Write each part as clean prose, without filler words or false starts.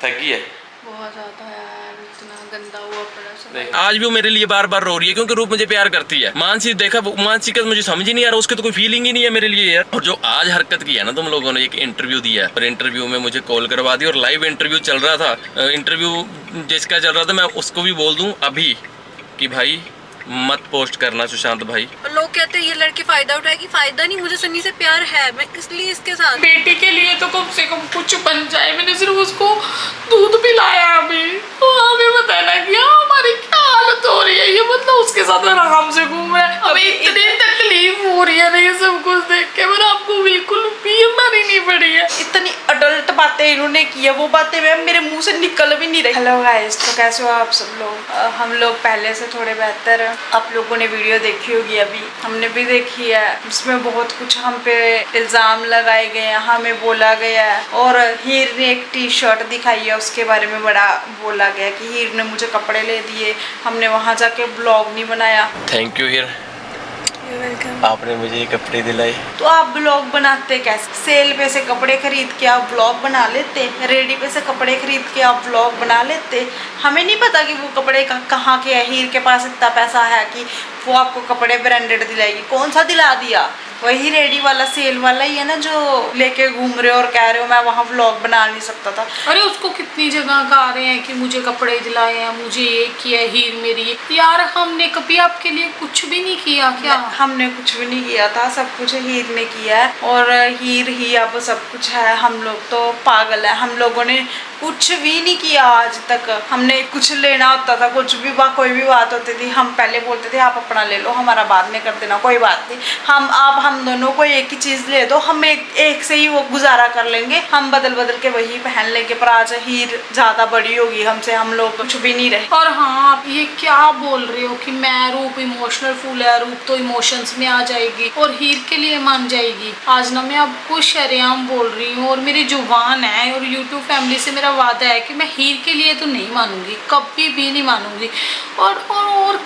थकी है बहुत ज्यादा यार, इतना गंदा हुआ पड़ा सब। आज भी वो मेरे लिए बार बार रो रही है क्योंकि रूप मुझे प्यार करती है। मानसी देखा, मानसी का मुझे समझ ही नहीं आ रहा, उसके तो कोई फीलिंग ही नहीं है मेरे लिए यार। और जो आज हरकत की है ना तुम लोगों ने, एक इंटरव्यू दिया और इंटरव्यू में मुझे कॉल करवा दी और लाइव इंटरव्यू चल रहा था। इंटरव्यू जिसका चल रहा था मैं उसको भी बोल दूं अभी कि भाई मत पोस्ट करना सुशांत भाई। लोग कहते हैं ये लड़की फायदा उठाएगी, फायदा नहीं, मुझे सन्नी से प्यार है, मैं इसलिए इसके साथ। बेटी के लिए तो कम से कम कुछ बन जाए। मैंने सिर्फ उसको दूध पिलाया अभी, तो हमें बताना कि हमारी क्या हालत हो रही है। ये मतलब उसके साथ आराम से घूम रहा है, हमें इतनी तकलीफ हो रही है ना ये सब कुछ देख के। मैंने आपको बिल्कुल भी मारी नहीं पड़ी है। इतनी अडल्ट बातें इन्होंने की है, वो बातें मैम मेरे मुंह से निकल भी नहीं रही। हेलो गाइस, तो कैसे हो आप सब लोग? हम लोग पहले से थोड़े बेहतर। आप लोगों ने वीडियो देखी होगी, अभी हमने भी देखी है। इसमें बहुत कुछ हम पे इल्जाम लगाए गए हैं, हमें बोला गया है। और हीर ने एक टी शर्ट दिखाई है, उसके बारे में बड़ा बोला गया कि हीर ने मुझे कपड़े ले दिए, हमने वहां जाके ब्लॉग नहीं बनाया। Thank you Heer, welcome. आपने मुझे ये कपड़े दिलाए। तो आप ब्लॉग बनाते कैसे? सेल पे से कपड़े खरीद के आप ब्लॉग बना लेते, रेडी पे से कपड़े खरीद के आप ब्लॉग बना लेते। हमें नहीं पता कि वो कपड़े कहाँ के है। हीर के पास इतना पैसा है कि वो आपको कपड़े ब्रांडेड दिलाएगी। कौन सा दिला दिया? वही रेडी वाला सेल वाला ही है ना, जो लेके घूम रहे हो और कह रहे हो मैं वहाँ व्लॉग बना नहीं सकता था। अरे उसको कितनी जगह कहा रहे हैं कि मुझे कपड़े दिलाए हैं, मुझे ये किया, हीर मेरी। यार हमने कभी आपके लिए कुछ भी नहीं किया क्या? हमने कुछ भी नहीं किया था, सब कुछ हीर ने किया है। और हीर ही अब सब कुछ है। हम लोग तो पागल है, हम लोगों ने कुछ भी नहीं किया आज तक। हमने कुछ लेना होता था, कुछ भी कोई भी बात होती थी, हम पहले बोलते थे आप अपना ले लो, हमारा बाद में कर देना, कोई बात नहीं। हम दोनों को एक ही चीज ले दो, हम एक से ही वो गुजारा कर लेंगे, हम बदल बदल के वही पहन लेंगे। पर आज हीर ज्यादा बड़ी होगी हमसे, हम लोग कुछ भी नहीं रहे। और हाँ, आप ये क्या बोल रहे हो कि मैं रूप इमोशनल फूल है, रूप तो इमोशंस में आ जाएगी और हीर के लिए मान जाएगी। आज ना मैं आपको शरेआम बोल रही हूँ और मेरी जुबान है और यूट्यूब फैमिली से मेरा वादा है कि मैं हीर के लिए तो नहीं मानूंगी, कभी भी नहीं मानूंगी। और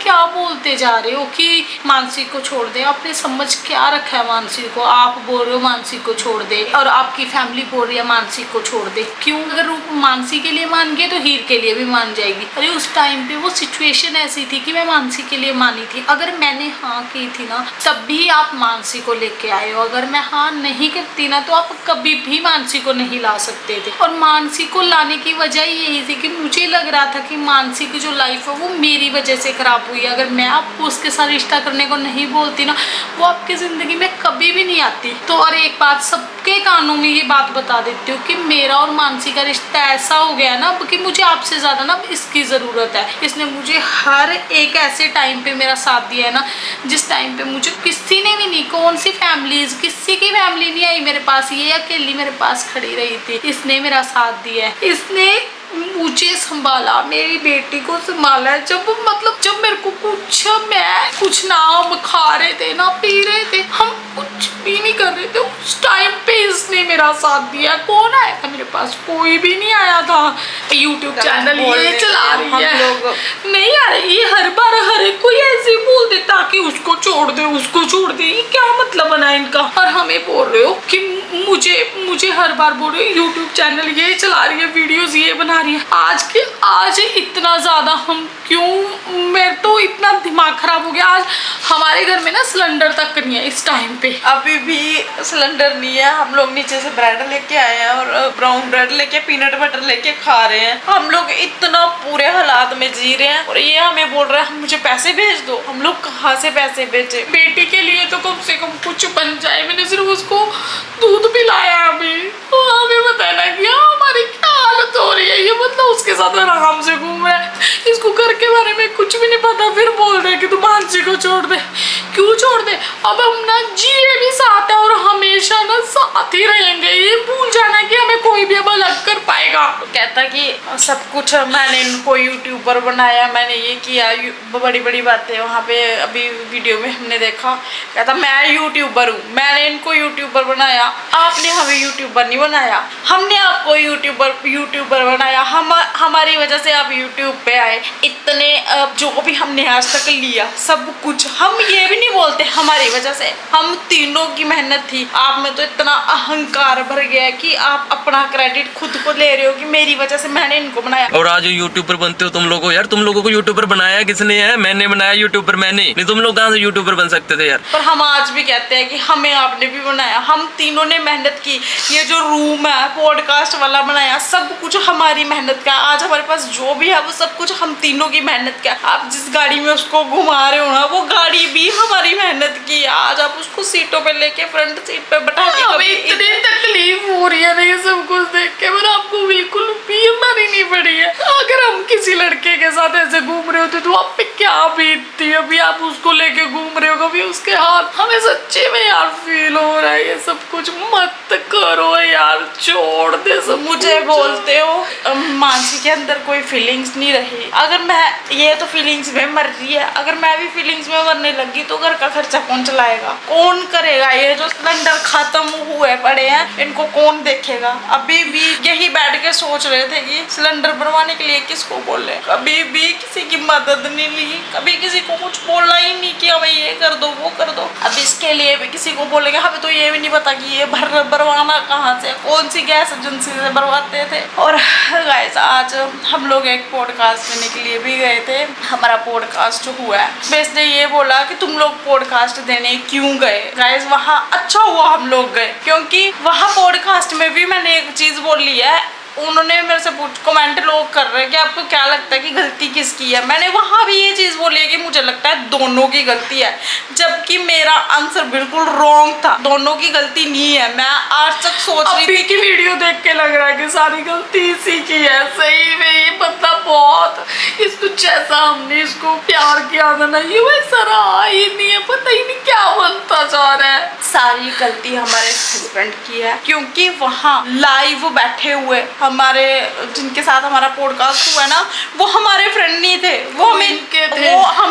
क्या बोलते जा रहे हो कि मानसी को छोड़ दे? आपने समझ क्या रखा है मानसी को? आप बोल रहे हो मानसी को छोड़ दे और आपकी फैमिली बोल रही है मानसी को छोड़ दे। क्यों? अगर रूप मानसी के लिए मान गए तो हीर के लिए भी मान जाएगी। अरे उस टाइम पे वो सिचुएशन ऐसी थी कि मैं मानसी के लिए मानी थी। अगर मैंने हाँ की थी ना, तब भी आप मानसी को लेके आए हो। अगर मैं हाँ नहीं करती ना, तो आप कभी भी मानसी को नहीं ला सकते थे। और मानसी को लाने की वजह यही थी कि मुझे लग रहा था कि मानसी की जो लाइफ है वो मेरी वजह से खराब हुई है। अगर मैं आपको उसके साथ रिश्ता करने को नहीं बोलती ना, वो आपकी जिंदगी में कभी भी नहीं आती। तो और एक बात सबके कानों में ये बात बता देती हूँ कि मेरा और मानसी का रिश्ता ऐसा हो गया ना कि मुझे आपसे ज्यादा ना इसकी जरूरत है। इसने मुझे हर एक ऐसे टाइम पे मेरा साथ दिया है ना, जिस टाइम पे मुझे किसी ने भी नहीं, कौन सी फैमिलीज, किसी की फैमिली नहीं आई मेरे पास, ये अकेली मेरे पास खड़ी रही थी। इसने मेरा साथ दिया है, इसने मुझे संभाला, मेरी बेटी को संभाला है। जब मेरे को कुछ ना हम खा रहे थे ना पी रहे थे, हम कुछ भी नहीं कर रहे थे, उस टाइम पे इसने मेरा साथ दिया। कौन आया था मेरे पास? कोई भी नहीं आया था। यूट्यूब चैनल ये चला रही है, हम लोग नहीं आ रहे। ये हर बार हर एक कोई ऐसे बोल देता कि उसको छोड़ दे, उसको छोड़ दे। ये क्या मतलब बना इनका? और हमें बोल रहे हो कि मुझे हर बार बोल रहे हो यूट्यूब चैनल ये चला रही है, वीडियोस ये बना रही है। आज इतना ज्यादा हम क्यों? मेरे तो इतना दिमाग खराब हो गया। आज हमारे घर में ना सिलेंडर तक नहीं है इस टाइम पे, अभी भी सिलेंडर नहीं है। हम लोग नीचे से ब्रेड लेके आए हैं और ब्राउन ब्रेड लेके पीनट बटर लेके खा रहे हैं। हम लोग इतना पूरे हालात में जी रहे हैं और ये हमें बोल रहा है मुझे पैसे भेज दो। हम लोग कहाँ से पैसे भेजे? बेटी के लिए तो कम से कम कुछ बन जाए। मैंने सिर्फ उसको दूध पिलाया अभी, तो हमें बताना कि हमारी क्या हालत हो रही है। ये मतलब उसके साथ आराम से घूम रहा है, इसको घर के बारे में कुछ भी नहीं पता, फिर बोल रहे कि तू मानसी को छोड़ दे। क्यों छोड़ दे? अब हम ना जिए भी साथ है और हमेशा ना साथ ही रहेंगे। ये भूल जाना कि हमें कोई भी अब अलग कर पाएगा। कहता कि सब कुछ मैंने इनको यूट्यूबर बनाया, मैंने ये किया, बड़ी बड़ी बातें। वहाँ पे अभी वीडियो में हमने देखा, कहता मैं यूट्यूबर हूँ, मैंने इनको यूट्यूबर बनाया। आपने हमें यूट्यूबर नहीं बनाया, हमने आपको यूट्यूबर बनाया। हमारी वजह से आप यूट्यूब पे आए। इतने जो भी हमने आज तक लिया सब कुछ, हम ये भी नहीं नहीं बोलते हमारी वजह से, हम तीनों की मेहनत थी। आप में तो इतना अहंकार भर गया है कि आप अपना क्रेडिट खुद को ले रहे हो कि मेरी वजह से मैंने इनको बनाया। और आज यूट्यूबर बनते हो तुम लोगों, यार तुम लोगों को यूट्यूबर बनाया किसने है? मैंने बनाया यूट्यूबर, मैंने नहीं। तुम लोग कहाँ से यूट्यूबर बन सकते थे यार? पर हम आज भी कहते हैं कि हमें आपने भी बनाया, हम तीनों ने मेहनत की। ये जो रूम है पॉडकास्ट वाला बनाया, सब कुछ हमारी मेहनत का। आज हमारे पास जो भी है वो सब कुछ हम तीनों की मेहनत का। आप जिस गाड़ी में उसको घुमा रहे हो ना, वो गाड़ी भी हमारी मेहनत की। आज आप उसको सीटों पे लेके फ्रंट सीट पे बैठा के, हमें इतनी तकलीफ हो रही है ना ये सब कुछ देख के, पर आपको बिल्कुल भी मरी नहीं पड़ी है। अगर हम किसी लड़के के साथ ऐसे घूम रहे होते तो आप पे क्या बीतती। अभी आप उसको लेके घूम रहे हो, कभी उसके हाथ। हमें सच्चे में यार फील हो रहा है ये सब कुछ मत करो यार, छोड़ दे सब। मुझे बोलते हो मानसी के अंदर कोई फीलिंग्स नहीं रही। अगर मैं, ये तो फीलिंग्स में मर रही है, अगर मैं भी फीलिंग्स में मरने लगी तो घर का खर्चा कौन चलाएगा, कौन करेगा? ये जो सिलेंडर खत्म हुए पड़े हैं इनको कौन देखेगा? अभी भी यही बैठ के सोच रहे थे कि सिलेंडर भरवाने के लिए किसको बोले। कभी भी किसी की मदद नहीं ली, कभी किसी को कुछ बोला ही नहीं कि हमें ये कर दो वो कर दो। अब इसके लिए भी किसी को बोलेंगे, हमें तो ये भी नहीं पता कि ये भरवाना कहाँ से, कौन सी गैस एजेंसी से भरवाते थे। और गाइस आज हम लोग एक पॉडकास्ट देने के लिए भी गए थे। हमारा पॉडकास्ट जो हुआ है, बेस ने ये बोला कि तुम लोग पॉडकास्ट देने क्यों गए? गाइस वहाँ अच्छा हुआ हम लोग गए, क्योंकि वहाँ पॉडकास्ट में भी मैंने एक चीज बोली है। उन्होंने मेरे से कमेंट लोग कर रहे हैं कि आपको क्या लगता है कि गलती किसकी है। मैंने वहाँ भी ये चीज़ बोली है कि मुझे लगता है दोनों की गलती है, जबकि मेरा आंसर बिल्कुल रॉन्ग था। दोनों की गलती नहीं है। मैं आज तक सोच रही थी की वीडियो देख के लग रहा है कि सारी गलती इसी की है। सही में ये बंदा बहुत, इसको जैसा हमने इसको प्यार किया था ना, ये वैसा रहा ही नहीं है। पता ही नहीं क्या बनता जा रहा है। सारी गलती हमारे हस्बैंड की है, क्योंकि वहाँ लाइव बैठे हुए हमारे, जिनके साथ हमारा पॉडकास्ट हुआ है ना, वो हमारे फ्रेंड नहीं थे, वो हम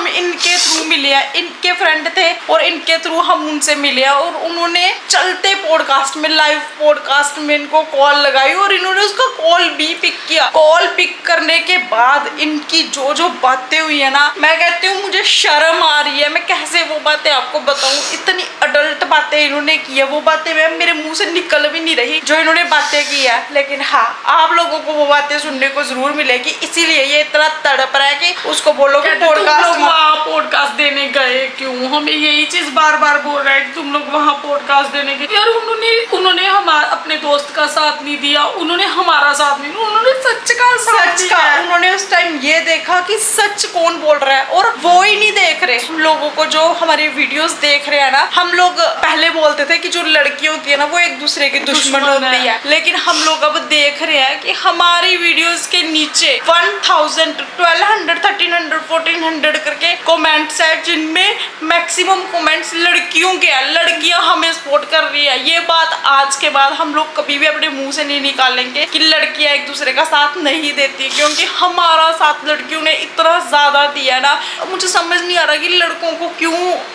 इनके थ्रू मिले हैं। इनके फ्रेंड थे और इनके थ्रू हम उनसे मिले हैं। और उन्होंने चलते पॉडकास्ट में, लाइव पॉडकास्ट में इनको कॉल लगाई और इन्होंने उसका कॉल भी पिक किया। कॉल पिक करने के बाद इनकी जो जो बातें हुई है ना, मैं कहती हूँ मुझे शर्म आ रही है। मैं कैसे वो बातें आपको बताऊँ, इतनी अडल्ट बातें इन्होंने की है। वो बातें मेरे मुंह से निकल भी नहीं रही जो इन्होंने बातें की है। लेकिन हाँ, आप लोगों को वो बातें सुनने को जरूर मिलेगी, इसीलिए ये इतना तड़प रहा है कि उसको बोलो कि पॉडकास्ट देने गए क्यों। हमें यही चीज बार बार बोल रहा है कि तुम लोग वहाँ पॉडकास्ट देने गए। यार उन्होंने हमारा अपने दोस्त का साथ नहीं दिया, उन्होंने हमारा साथ नहीं, उन्होंने सच का उन्होंने उस टाइम ये देखा कि सच कौन बोल रहा है, और वो ही नहीं देख रहे। हम लोगों को जो हमारी वीडियोस देख रहे हैं ना, हम लोग पहले बोलते थे कि जो लड़की होती है ना वो एक दूसरे की दुश्मन होती है, लेकिन हम लोग अब देख रहे हैं कि हमारी वीडियोस के नीचे 1000, 1200, 1300, 1400 करके कमेंट्स है, जिनमें मैक्सिमम कमेंट्स लड़कियों के हैं। लड़कियां हमें सपोर्ट कर रही है। ये बात आज के बाद हम लोग कभी भी अपने मुंह से नहीं निकालेंगे कि लड़कियां एक दूसरे का साथ नहीं देती, क्योंकि हमारा साथ लड़कियों ने इतना ज्यादा दिया ना। मुझे समझ नहीं आ रहा कि लड़कों को क्यों,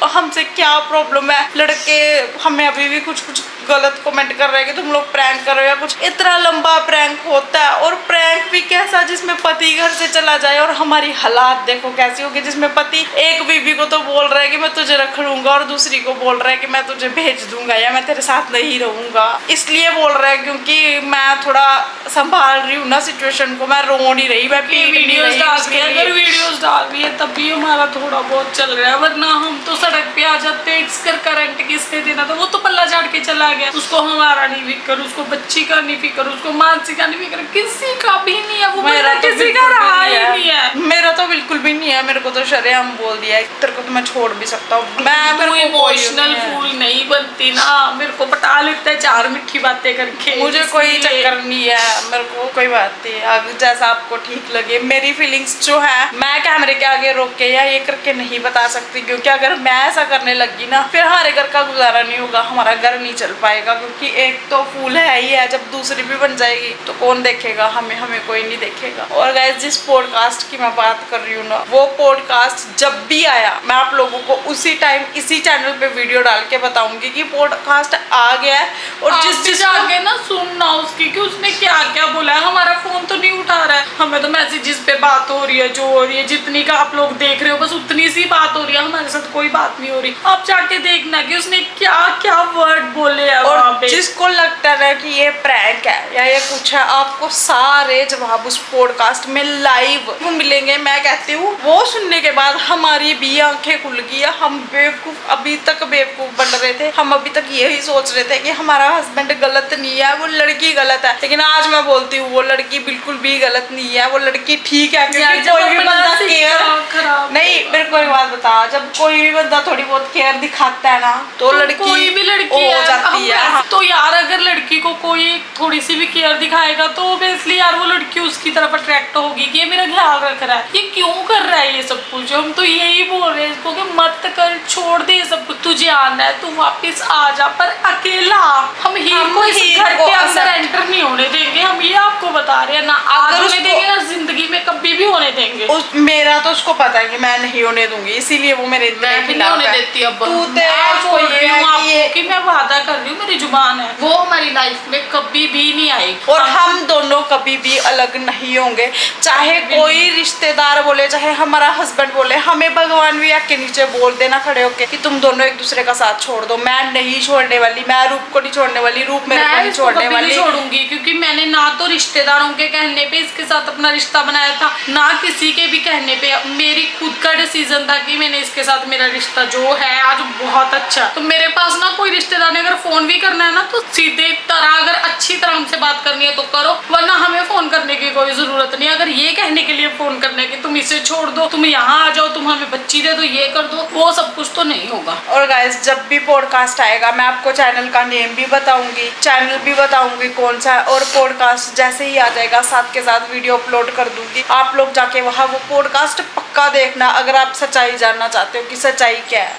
हमसे क्या प्रॉब्लम है। लड़के हमें अभी भी कुछ गलत कमेंट कर रहे हैं कि तुम लोग प्रैंक कर रहे हो या कुछ। इतना लंबा प्रैंक होता है, और प्रैंक भी कैसा जिसमें पति घर से चला जाए। और हमारी हालात देखो कैसी होगी, जिसमें पति एक बीबी को तो बोल रहा है कि मैं तुझे रख लूंगा और दूसरी को बोल रहा है कि मैं तुझे भेज दूंगा या मैं तेरे साथ नहीं रहूंगा। इसलिए बोल रहा है क्योंकि मैं थोड़ा संभाल रही हूँ ना सिचुएशन को, मैं रो नहीं रही, मैं वीडियोस डाल रही है। अगर वीडियोस डाल रही है तब भी हमारा थोड़ा बहुत चल रहा है, वरना हम तो सड़क पे आ जाते हैं। इसका करंट किसने देना था, वो तो पल्ला झाड़ के चला गया। उसको हमारा नहीं फिक्र, उसको बच्ची का नहीं फिक्र, उसको मानसी का नहीं फिक्र, किसी का भी नहीं है। वो मेरा तो किसी का रहा ही नहीं है। मेरा तो बिल्कुल भी नहीं है। मेरे को तो शरेआम बोल दिया है, तेरे को तो मैं छोड़ भी सकता हूँ। मैं इमोशनल फूल नहीं बनती ना, मेरे को पटा लेते हैं 4 मीठी बातें करके। मुझे कोई चक्कर नहीं है, मेरे को कोई बात नहीं। अब जैसा आपको ठीक लगे। मेरी फीलिंग्स जो है मैं कैमरे के आगे रोक के या ये करके नहीं बता सकती, क्योंकि अगर मैं ऐसा करने लगी ना, फिर हमारे घर का गुजारा नहीं होगा, हमारा घर नहीं चल पाएगा। क्योंकि एक तो फूल है ही है, जब दूसरी भी बन जाएगी तो कौन देखेगा हमें कोई नहीं देखेगा। और गाइस जिस पॉडकास्ट की मैं बात कर रही हूँ ना, वो पॉडकास्ट जब भी आया मैं आप लोगों को उसी टाइम इसी चैनल पे वीडियो डाल के बताऊंगी कि पॉडकास्ट आ गया है। और जिस आगे ना सुनना उसकी कि उसने क्या क्या बोला है। हमारा फोन तो नहीं उठा रहा है, हमें तो मैसेजेस पे बात हो रही है, जो हो रही है, जितनी का आप लोग देख रहे हो बस उतनी सी बात हो रही है, हमारे साथ कोई बात नहीं हो रही। आप जाके देखना कि उसने क्या क्या वर्ड बोले हैं वहाँ और पे। जिसको लगता है कि ये प्रैंक है या ये कुछ है, आपको सारे जवाब उस पॉडकास्ट में लाइव वो मिलेंगे। मैं कहती हूँ वो सुनने के बाद हमारी भी आंखें खुल गई है। हम बेवकूफ, अभी तक बेवकूफ बन रहे थे, हम अभी तक यही सोच रहे थे कि हमारा हस्बैंड गलत नहीं है, वो लड़की गलत है। लेकिन आज मैं बोलती हूँ वो लड़की बिल्कुल भी गलत नहीं है, वो लड़की ठीक है। क्योंकि कोई भी बंदा केयर नहीं, मेरे को एक बात बता, जब कोई भी बंदा थोड़ी बहुत केयर दिखाता है ना तो लड़की कोई भी लड़की हो जाती है। तो यार अगर लड़की को कोई थोड़ी सी भी केयर दिखाएगा तो ऑब्वियसली यार वो लड़की उसकी तरफ अट्रैक्ट होगी कि ये मेरा ख्याल रख रहा है, ये क्यों कर रहा है ये सब कुछ। हम तो यही बोल रहे हैं इसको कि मत कर, छोड़ दे सब कुछ, तुझे आना है तू वापस आ जा, पर अकेला। हम हीर को इस घर के अंदर एंटर नहीं होने देंगे, हम ये आपको बता रहे हैं ना, आज होने देंगे ना जिंदगी में कभी भी होने देंगे। मेरा तो उसको पता है कि मैं नहीं होने दूंगी, इसीलिए वो मेरे इतने मैं भी नहीं खिलाफ होने है। देती अब। तू मैं बोल रही हूँ आपको ये कि मैं वादा कर रही हूँ, मेरी जुबान है, वो हमारी लाइफ में कभी भी नहीं आएगी। और हम दोनों कभी भी अलग नहीं होंगे, चाहे कोई रिश्तेदार बोले, चाहे हमारा हस्बैंड बोले, हमें भगवान भी आके नीचे बोल देना खड़े होके कि तुम दोनों एक दूसरे का साथ छोड़ दो, मैं नहीं छोड़ने वाली, मैं रूप को नहीं छोड़ने वाली, रूप मेरे को नहीं छोड़ने वाली। छोड़ूंगी क्योंकि मैंने ना तो रिश्तेदारों के कहने पे इसके साथ अपना रिश्ता बनाया था, ना किसी के भी कहने पे। मेरी खुद का डिसीजन था कि मैंने इसके साथ मेरा रिश्ता जो है आज बहुत अच्छा। तो मेरे पास ना कोई रिश्तेदार ने अगर फोन भी करना है ना तो सीधे तरह, अगर अच्छी तरह हमसे बात करनी है तो करो, वरना हमें फोन करने की कोई जरूरत नहीं। अगर ये कहने के लिए फोन करने की तुम इसे छोड़ दो, तुम यहाँ आ जाओ, तुम हमें बच्ची दे दो, ये कर दो, वो सब कुछ तो नहीं होगा। और गाइस जब भी पॉडकास्ट आएगा मैं आपको चैनल का नेम भी बताऊंगी, चैनल भी बताऊंगी कौन सा है, और पॉडकास्ट जैसे ही आ जाएगा साथ के साथ वीडियो अपलोड कर दूंगी। आप लोग जाके वहाँ वो पॉडकास्ट पक्का देखना अगर आप सच्चाई जानना चाहते हो कि सच्चाई क्या है।